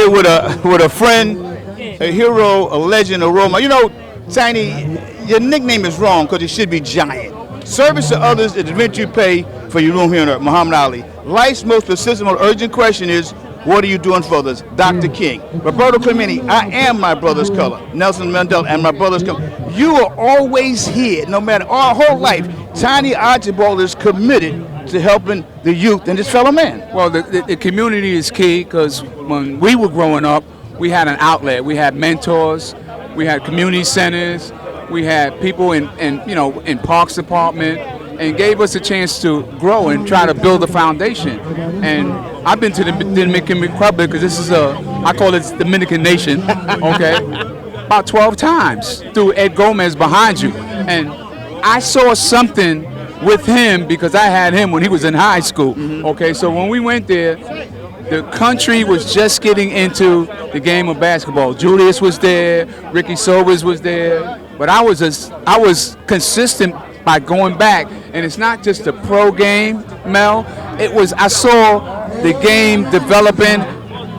here with a friend, a hero, a legend, a role model. You know, Tiny, your nickname is wrong because it should be Giant. Service to others is the rent you pay for your room here on earth, Muhammad Ali. Life's most persistent, most urgent question is, what are you doing for others? Dr. King. Roberto Clemente, I am my brother's color. Nelson Mandela and my brother's color. You are always here, no matter our whole life. Tiny Archibald is committed to helping the youth and his fellow man. Well, the community is key because when we were growing up, we had an outlet. We had mentors, we had community centers, we had people in Parks Department, and gave us a chance to grow and try to build a foundation. And I've been to the Dominican Republic, because this is I call it Dominican Nation, okay, about 12 times through Ed Gomez behind you. And I saw something with him because I had him when he was in high school, okay? So when we went there, the country was just getting into the game of basketball. Julius was there, Ricky Sobers was there, but I was consistent by going back, and it's not just a pro game, Mel. I saw the game developing,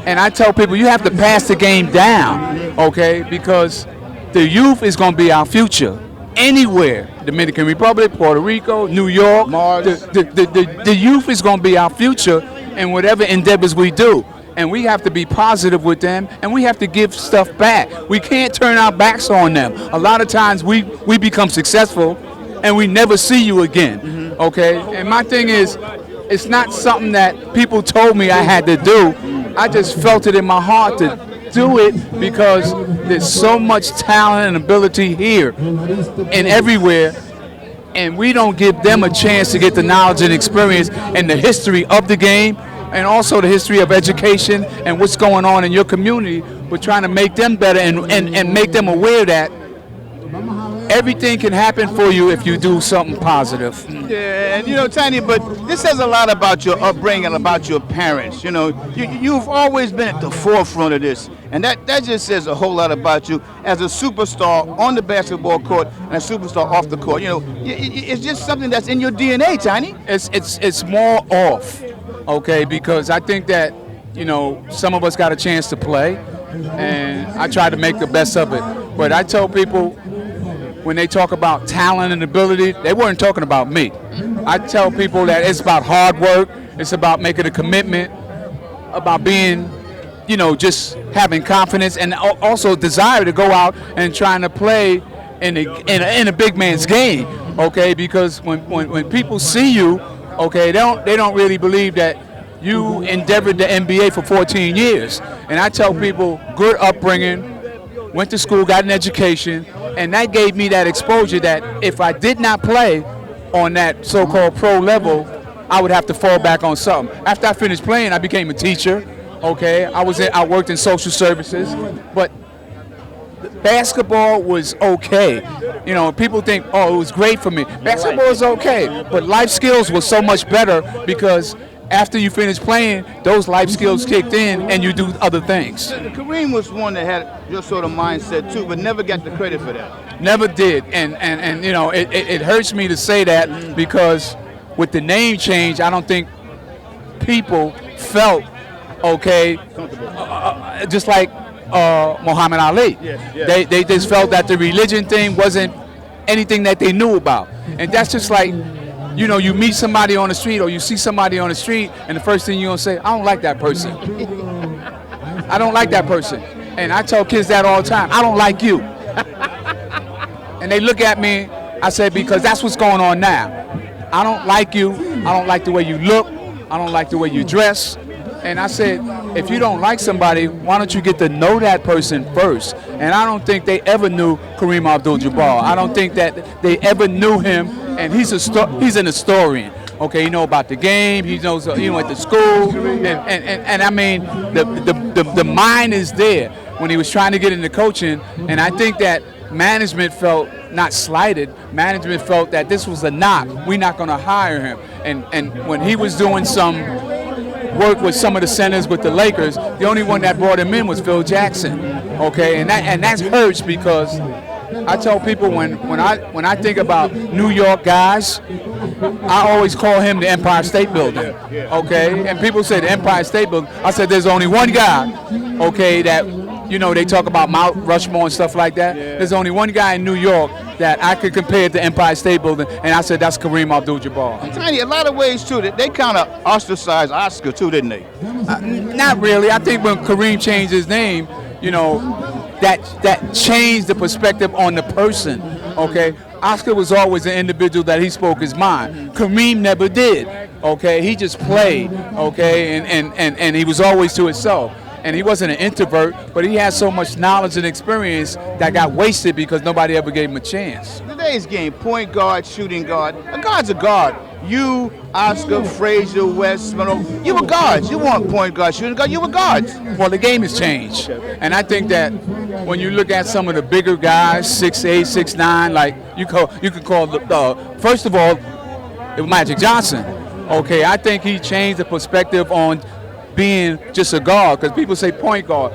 and I tell people you have to pass the game down, okay? Because the youth is going to be our future. Anywhere, Dominican Republic, Puerto Rico, New York, the youth is going to be our future in whatever endeavors we do. And we have to be positive with them, and we have to give stuff back. We can't turn our backs on them. A lot of times we become successful and we never see you again, okay? And my thing is, it's not something that people told me I had to do. I just felt it in my heart to do it because there's so much talent and ability here and everywhere, and we don't give them a chance to get the knowledge and experience and the history of the game and also the history of education and what's going on in your community. We're trying to make them better and make them aware that everything can happen for you if you do something positive. Yeah, and you know, Tiny, but this says a lot about your upbringing, about your parents. You know, you've always been at the forefront of this, and that just says a whole lot about you as a superstar on the basketball court and a superstar off the court. You know, it's just something that's in your DNA, Tiny. It's more off, okay, because I think that, you know, some of us got a chance to play, and I try to make the best of it. But I tell people, when they talk about talent and ability, they weren't talking about me. I tell people that it's about hard work, it's about making a commitment, about being, you know, just having confidence and also desire to go out and trying to play in a big man's game, okay? Because when people see you, okay, they don't really believe that you endeavored the NBA for 14 years. And I tell people, good upbringing, went to school, got an education, and that gave me that exposure that if I did not play on that so-called pro level, I would have to fall back on something. After I finished playing, I became a teacher, okay? I worked in social services, but basketball was okay. You know, people think, oh, it was great for me. Basketball was okay, but life skills was so much better because after you finish playing, those life skills kicked in and you do other things. Kareem was one that had your sort of mindset too, but never got the credit for that. Never did, and you know, it hurts me to say that because with the name change, I don't think people felt okay, just like Muhammad Ali. Yeah. They just felt that the religion thing wasn't anything that they knew about, and that's just like, you know, you meet somebody on the street or you see somebody on the street and the first thing you're going to say, I don't like that person. I don't like that person. And I tell kids that all the time, I don't like you. And they look at me, I say, because that's what's going on now. I don't like you. I don't like the way you look. I don't like the way you dress. And I said, if you don't like somebody, why don't you get to know that person first? And I don't think they ever knew Kareem Abdul-Jabbar. I don't think that they ever knew him, and he's an historian. Okay, he knows about the game. He knows he went to school, and I mean the mind is there when he was trying to get into coaching. And I think that management felt not slighted. Management felt that this was a knock. We're not going to hire him. And when he was doing some work with some of the centers with the Lakers, the only one that brought him in was Phil Jackson. Okay, and that hurts because I tell people when I think about New York guys, I always call him the Empire State Building. Okay, and people say the Empire State Building. I said there's only one guy. Okay, that they talk about Mount Rushmore and stuff like that. Yeah. There's only one guy in New York that I could compare to the Empire State Building, and I said that's Kareem Abdul-Jabbar. Tiny, a lot of ways too. They kind of ostracized Oscar too, didn't they? Not really. I think when Kareem changed his name, that changed the perspective on the person. Okay, Oscar was always an individual that he spoke his mind. Kareem never did. Okay, he just played. Okay, and he was always to himself. And he wasn't an introvert, but he had so much knowledge and experience that got wasted because nobody ever gave him a chance. Today's game, point guard, shooting guard. A guard's a guard. You, Oscar, Frazier, West, you were guards. You weren't point guard, shooting guard. You were guards. Well, the game has changed. And I think that when you look at some of the bigger guys, 6'8", 6'9", like you could call first of all, it was Magic Johnson. Okay, I think he changed the perspective on being just a guard, because people say point guard.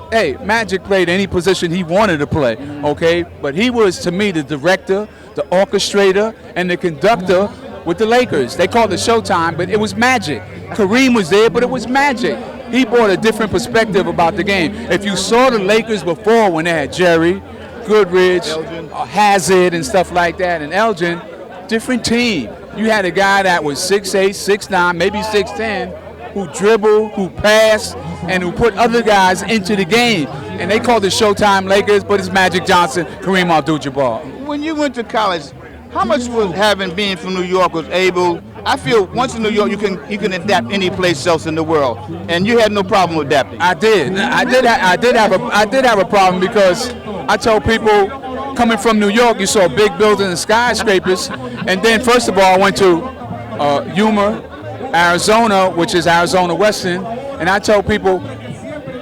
Hey, Magic played any position he wanted to play, okay? But he was, to me, the director, the orchestrator, and the conductor with the Lakers. They called it Showtime, but it was Magic. Kareem was there, but it was Magic. He brought a different perspective about the game. If you saw the Lakers before, when they had Jerry, Goodrich, Hazard, and stuff like that, and Elgin, different team. You had a guy that was 6'8", 6'9", maybe 6'10", who dribbled, who passed, and who put other guys into the game. And they called it Showtime Lakers, but it's Magic Johnson, Kareem Abdul-Jabbar. When you went to college, how much was being from New York was able? I feel once in New York, you can adapt any place else in the world, and you had no problem adapting. I did have a problem, because I told people coming from New York, you saw big buildings and skyscrapers, and then first of all, I went to Yuma, Arizona, which is Arizona Western, and I told people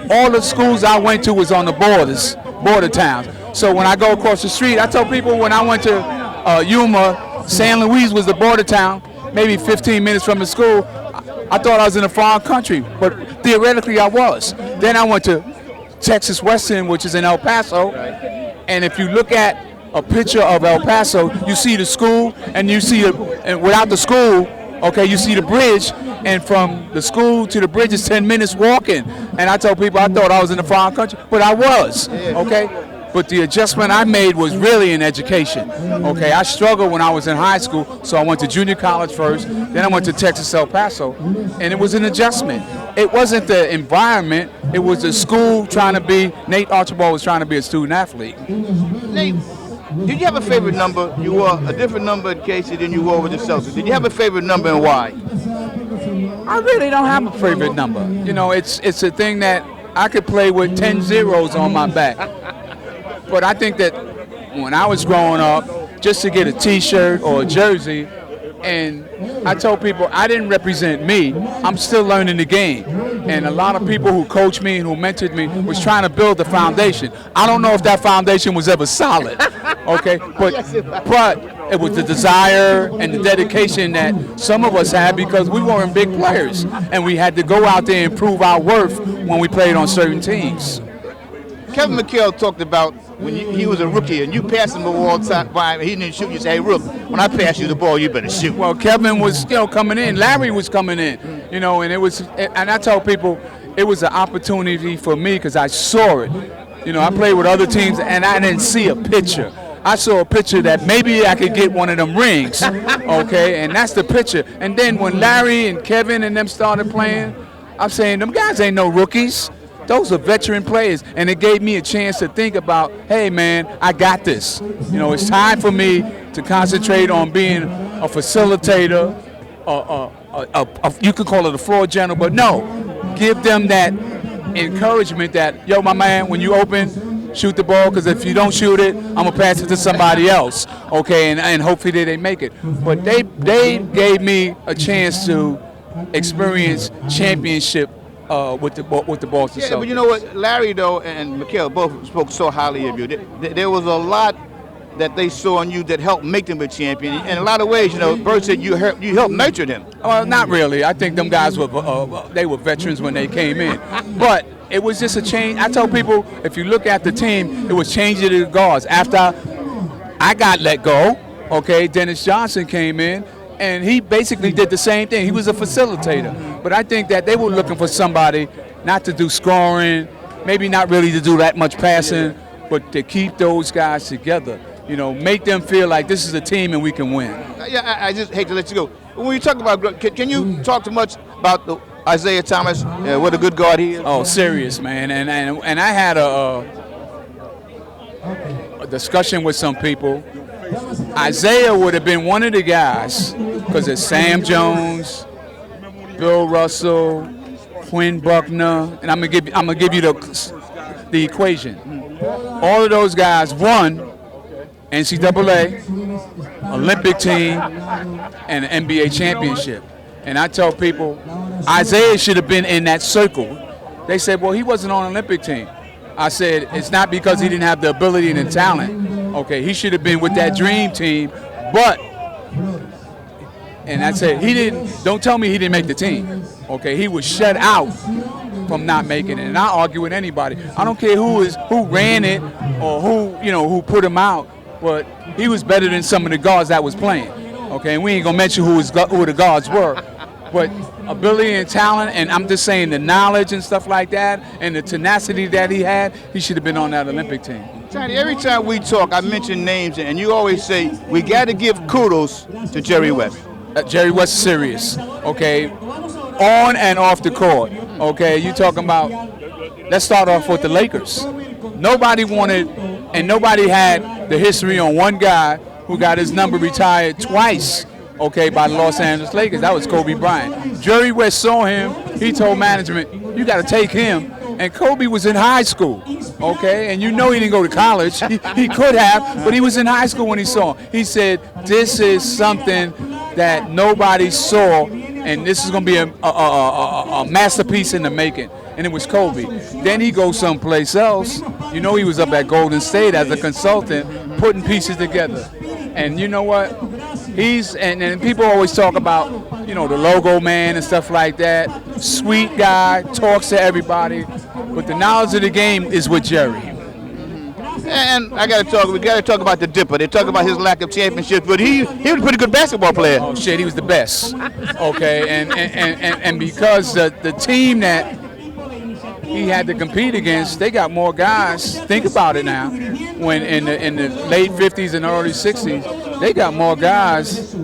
all the schools I went to was on the border towns. So when I go across the street, I tell people when I went to Yuma, San Luis was the border town, maybe 15 minutes from the school. I thought I was in a foreign country, but theoretically I was. Then I went to Texas Western, which is in El Paso, and if you look at a picture of El Paso, you see the school, and you see and without the school, okay, you see the bridge, and from the school to the bridge is 10 minutes walking. And I told people I thought I was in a foreign country, but I was, okay? But the adjustment I made was really in education, okay? I struggled when I was in high school, so I went to junior college first, then I went to Texas El Paso, and it was an adjustment. It wasn't the environment, it was the school trying to be, Nate Archibald was trying to be a student athlete. Nate, did you have a favorite number? You wore a different number at Casey than you wore with the Celtics. Did you have a favorite number, and why? I really don't have a favorite number. It's a thing that I could play with 10 zeros on my back. But I think that when I was growing up, just to get a T-shirt or a jersey, and I told people I didn't represent me. I'm still learning the game. And a lot of people who coached me and who mentored me was trying to build the foundation. I don't know if that foundation was ever solid, okay? But it was the desire and the dedication that some of us had, because we weren't big players. And we had to go out there and prove our worth when we played on certain teams. Kevin McHale talked about when he was a rookie and you passed him the ball all the time by him, he didn't shoot. You say, hey, Rook, when I pass you the ball, you better shoot. Well, Kevin was coming in. Larry was coming in, and I tell people it was an opportunity for me because I saw it. I played with other teams and I didn't see a picture. I saw a picture that maybe I could get one of them rings, okay, and that's the picture. And then when Larry and Kevin and them started playing, I'm saying, them guys ain't no rookies. Those are veteran players, and it gave me a chance to think about, hey, man, I got this. It's time for me to concentrate on being a facilitator, you could call it a floor general, but no, give them that encouragement that, yo, my man, when you open, shoot the ball, because if you don't shoot it, I'm going to pass it to somebody else, okay, and hopefully they make it. But they gave me a chance to experience championship with the Boston Celtics. Yeah, but you know what, Larry though and McHale both spoke so highly of you. There was a lot that they saw in you that helped make them a champion. In a lot of ways, Bert said you helped nurture them. Not really. I think them guys were they were veterans when they came in, but it was just a change. I tell people, if you look at the team, it was changing the guards. After I got let go, okay, Dennis Johnson came in, and he basically did the same thing. He was a facilitator. But I think that they were looking for somebody not to do scoring, maybe not really to do that much passing, but to keep those guys together. You know, make them feel like this is a team and we can win. Yeah, I just hate to let you go. When you talk about, can you talk too much about Isaiah Thomas? What a good guard he is. Oh, serious, man. And I had a discussion with some people. Isaiah would have been one of the guys, because it's Sam Jones, Bill Russell, Quinn Buckner, and I'm gonna give you the equation. All of those guys won NCAA, Olympic team, and an NBA championship. And I tell people, Isaiah should have been in that circle. They said, well, he wasn't on an Olympic team. I said, it's not because he didn't have the ability and the talent. Okay, he should have been with that dream team, but, and I said, don't tell me he didn't make the team. Okay, he was shut out from not making it. And I argue with anybody. I don't care who ran it or who put him out, but he was better than some of the guards that was playing. Okay, and we ain't gonna mention who the guards were, but ability and talent, and I'm just saying the knowledge and stuff like that, and the tenacity that he had, he should have been on that Olympic team. Tiny, every time we talk, I mention names, and you always say we got to give kudos to Jerry West. Jerry West is serious, okay, on and off the court. Okay, you talking about? Let's start off with the Lakers. Nobody wanted, and nobody had the history on one guy who got his number retired twice, okay, by the Los Angeles Lakers. That was Kobe Bryant. Jerry West saw him. He told management, you got to take him. And Kobe was in high school, okay? And you know he didn't go to college. He could have, but he was in high school when he saw him. He said, this is something that nobody saw, and this is going to be a masterpiece in the making. And it was Kobe. Then he goes someplace else. You know he was up at Golden State as a consultant, putting pieces together. And you know what? And people always talk about, the logo man and stuff like that. Sweet guy, talks to everybody. But the knowledge of the game is with Jerry. And we got to talk about the Dipper. They talk about his lack of championships, but he was a pretty good basketball player. Oh shit, he was the best. Okay, and because the team that he had to compete against, they got more guys. Think about it now. When in the late 50s and early 60s, they got more guys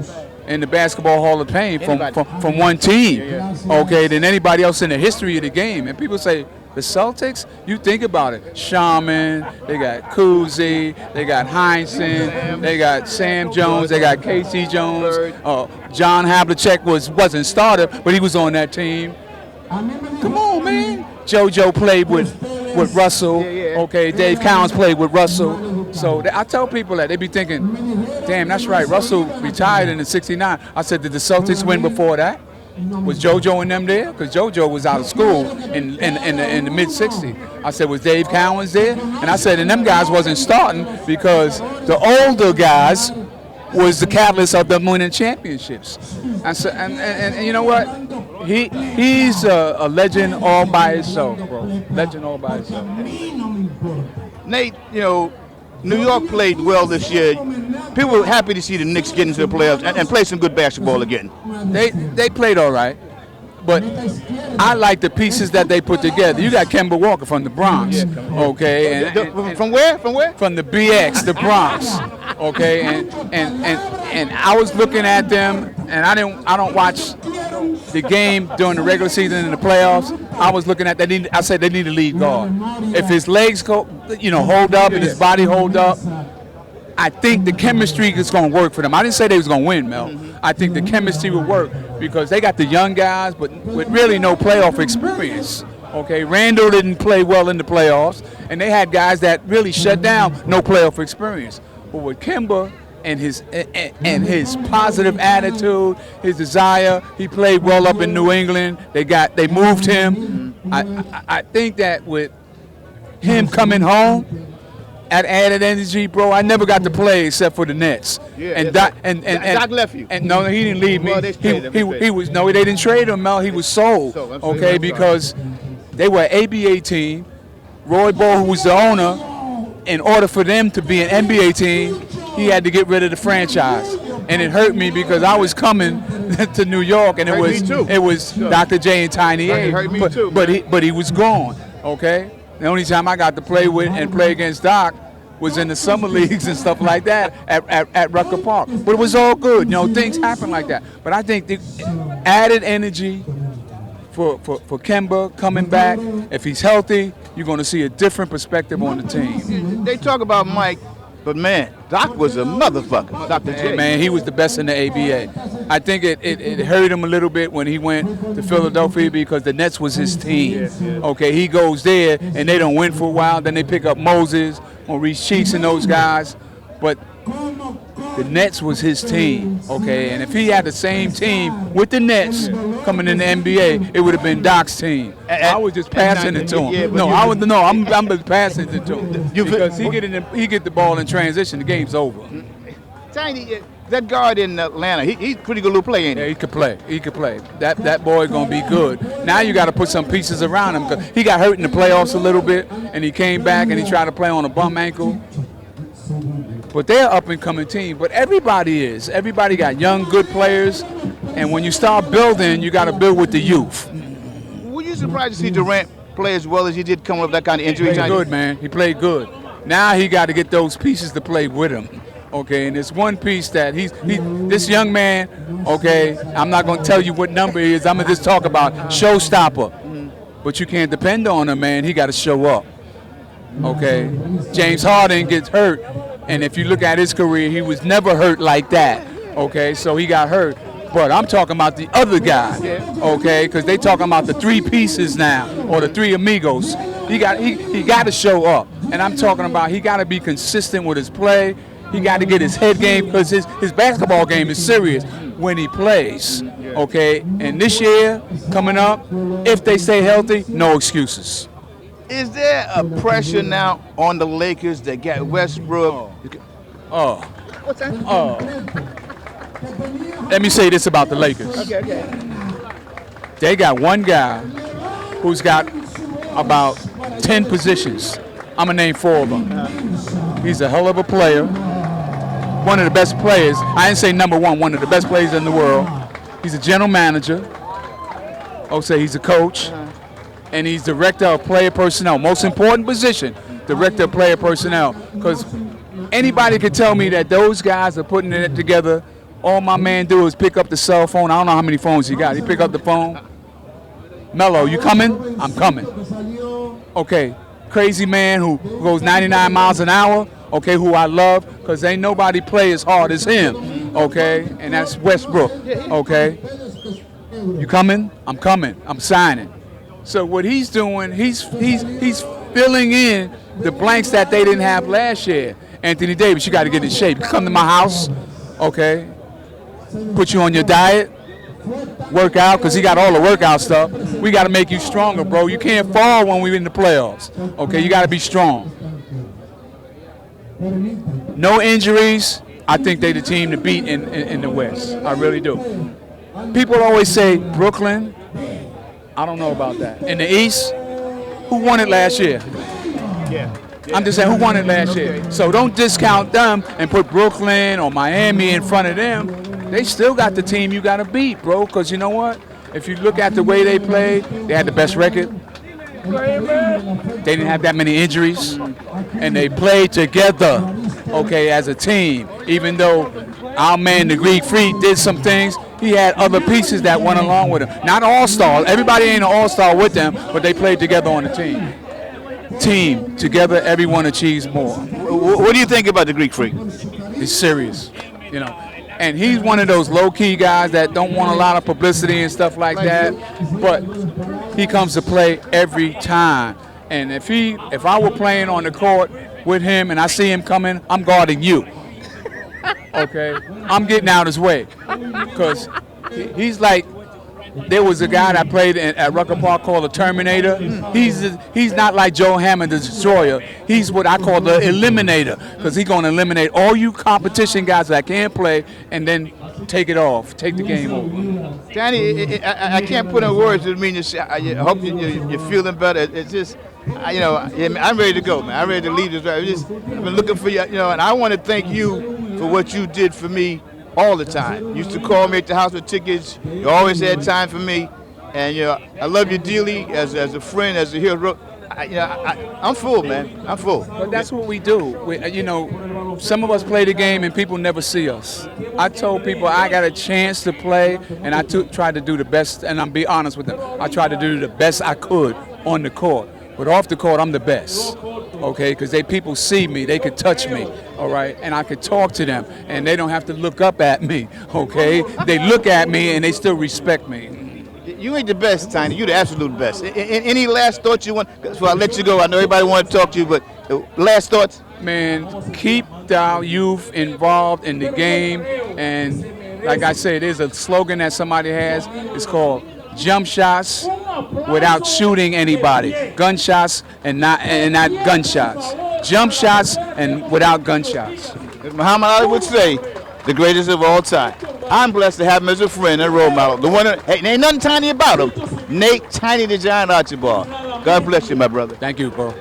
in the Basketball Hall of Fame from one team, okay, than anybody else in the history of the game. And people say, the Celtics, you think about it. Shaman, they got Cousy, they got Heinsohn, they got Sam Jones, they got Casey Jones. John Havlicek wasn't starter, but he was on that team. Come on, man. JoJo played with Russell. Okay, Dave Cowens played with Russell. So I tell people that. They be thinking, damn, that's right, Russell retired in the '69. I said, did the Celtics win before that? Was JoJo and them there? Because JoJo was out of school in the mid-'60s. I said, was Dave Cowens there? And I said, and them guys wasn't starting because the older guys was the catalyst of them winning championships. I said, and you know what? He's a legend all by himself, bro. Legend all by himself. Nate, New York played well this year. People were happy to see the Knicks get into the playoffs and play some good basketball again. They played all right, but I like the pieces that they put together. You got Kemba Walker from the Bronx, okay? From where? From where? From the BX, the Bronx, okay? And I was looking at them, and I don't watch the game during the regular season and the playoffs. I was looking at that. I said they need a lead guard. If his legs hold up and his body hold up, I think the chemistry is going to work for them. I didn't say they was going to win, Mel. I think the chemistry will work because they got the young guys, but with really no playoff experience. Okay, Randall didn't play well in the playoffs, and they had guys that really shut down, no playoff experience. But with Kemba and his positive attitude, his desire, he played well up in New England. They moved him. I think that with him coming home, at added energy, bro. I never got to play except for the Nets. And Doc left you. And no, he didn't leave me. Well, they They didn't trade him, Mel. He was sold. Okay, because They were an ABA team. Roy Ball, who was the owner, in order for them to be an NBA team, he had to get rid of the franchise. And it hurt me because I was coming to New York, and it was Dr. J and Tiny A. Hurt me too, but he was gone. Okay. The only time I got to play with and play against Doc was in the summer leagues and stuff like that at Rucker Park. But it was all good. You know, things happen like that. But I think the added energy for Kemba coming back, if he's healthy, you're going to see a different perspective on the team. They talk about Mike, but man, Doc was a motherfucker. Dr. J. Man, he was the best in the ABA. I think it hurt him a little bit when he went to Philadelphia because the Nets was his team. Okay, he goes there and they don't win for a while. Then they pick up Moses, Maurice Cheeks, and those guys. But the Nets was his team. Okay, and if he had the same team with the Nets coming in the NBA, it would have been Doc's team. I was just passing it to him. I'm passing it to him because he get the ball in transition. The game's over. Tiny, that guard in Atlanta, he's pretty good little player, ain't he? Yeah, he could play. He could play. That boy gonna be good. Now you got to put some pieces around him because he got hurt in the playoffs a little bit, and he came back and he tried to play on a bum ankle. But they're an up-and-coming team. But everybody is. Everybody got young, good players, and when you start building, you got to build with the youth. Were you surprised to see Durant play as well as he did coming up with that kind of injury? He played good, man. He played good. Now he got to get those pieces to play with him. Okay, and there's one piece that this young man, okay, I'm not going to tell you what number he is. I'm going to just talk about showstopper. But you can't depend on him, man. He got to show up. Okay, James Harden gets hurt, and if you look at his career, he was never hurt like that. Okay, so he got hurt. But I'm talking about the other guy, okay, because they talking about the three pieces now, or the three amigos. He got to show up, and I'm talking about he got to be consistent with his play. He got to get his head game because his basketball game is serious when he plays, okay? And this year, coming up, if they stay healthy, no excuses. Is there a pressure now on the Lakers that got Westbrook? What's that? Let me say this about the Lakers. Okay. They got one guy who's got about 10 positions. I'm going to name 4 of them. He's a hell of a player. One of the best players. I didn't say number one of the best players in the world. He's a general manager. I'll say he's a coach. And he's director of player personnel. Most important position, director of player personnel. Because anybody could tell me that those guys are putting it together. All my man do is pick up the cell phone. I don't know how many phones he got. He pick up the phone. Mello, you coming? I'm coming. Okay, crazy man who goes 99 miles an hour. Okay, who I love because ain't nobody play as hard as him. Okay, and that's Westbrook. Okay, you coming? I'm coming. I'm signing. So what he's doing, he's filling in the blanks that they didn't have last year. Anthony Davis, you got to get in shape. Come to my house, okay? Put you on your diet, work out, because he got all the workout stuff. We got to make you stronger, bro. You can't fall when we're in the playoffs, okay? You got to be strong. No injuries. I think they're the team to beat in the West. I really do. People always say Brooklyn. I don't know about that. In the East, who won it last year? I'm just saying, who won it last year? So don't discount them and put Brooklyn or Miami in front of them. They still got the team you got to beat, bro, because you know what? If you look at the way they played, they had the best record. They didn't have that many injuries, and they played together, okay, as a team. Even though our man, the Greek Freak, did some things, he had other pieces that went along with him. Not all-stars. Everybody ain't an all-star with them, but they played together on the team. Team, together, everyone achieves more. What do you think about the Greek Freak? He's serious, you know. And he's one of those low-key guys that don't want a lot of publicity and stuff like that, but he comes to play every time. And if I were playing on the court with him and I see him coming, I'm guarding you. Okay? I'm getting out his way. Because he's like, there was a guy that played at Rucker Park called the Terminator. He's not like Joe Hammond, the Destroyer. He's what I call the Eliminator, because he's going to eliminate all you competition guys that can't play and then take it off, take the game over. Danny, I can't put in words that mean I hope you're feeling better. It's just, I'm ready to go, man. I'm ready to leave this. I've been looking for you, and I want to thank you for what you did for me all the time. You used to call me at the house with tickets. You always had time for me, and I love you dearly as a friend, as a hero. I'm full, man. I'm full. But that's what we do. Some of us play the game and people never see us. I told people I got a chance to play, and I tried to do the best, and I'm be honest with them. I tried to do the best I could on the court. But off the court, I'm the best, okay? Because people see me, they could touch me, all right? And I could talk to them, and they don't have to look up at me, okay? They look at me, and they still respect me. You ain't the best, Tiny. You the absolute best. Any last thoughts you want? So I'll let you go. I know everybody want to talk to you, but last thoughts? Man, keep our youth involved in the game. And like I said, there's a slogan that somebody has. It's called jump shots without shooting anybody. Gunshots and not gunshots. Jump shots and without gunshots. As Muhammad Ali would say, the greatest of all time. I'm blessed to have him as a friend and role model. The one that, hey, there ain't nothing tiny about him. Nate Tiny the Giant Archibald. God bless you, my brother. Thank you, bro.